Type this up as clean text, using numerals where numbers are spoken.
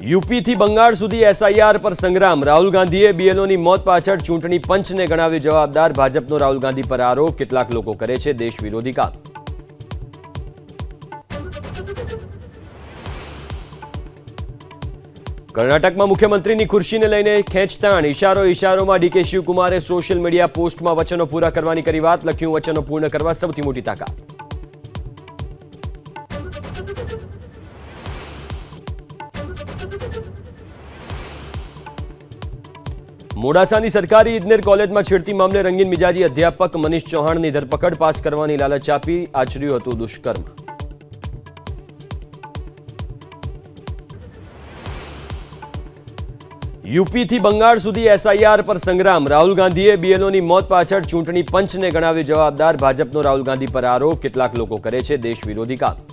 UP થી બંગાળ સુધી SIR પર સંગ્રામ। રાહુલ ગાંધીએ બીએલઓની મોત પાછળ ચૂંટણી પંચને ગણાવ્યો જવાબદાર। ભાજપનો રાહુલ ગાંધી પર આરોપ, કેટલાક લોકો કરે છે દેશ વિરોધી કામ। કર્ણાટકમાં મુખ્યમંત્રીની ખુરશીને લઈને ખેંચતાણ। ઇશારોમાં ડીકે શિવકુમારે સોશિયલ મીડિયા પોસ્ટમાં વચનો પૂરા કરવાની કરી વાત। લખ્યું, વચનો પૂર્ણ કરવા સૌથી મોટી તાકાત। મોડાસાની સરકારી ઇજનેર કોલેજમાં છેડતી મામલે રંગીન મિજાજી અધ્યાપક મનીષ ચૌહાણની ધરપકડ। પાસ કરવાની લાલચ આપી આચર્યું હતું દુષ્કર્મ। યુપી થી બંગાળ સુધી એસઆઈઆર પર સંગ્રામ। રાહુલ ગાંધીએ બીએલઓની મોત પાછળ ચૂંટણી પંચને ગણાવ્યો જવાબદાર। ભાજપનો રાહુલ ગાંધી પર આરોપ, કેટલાક લોકો કરે છે દેશ વિરોધી કામ।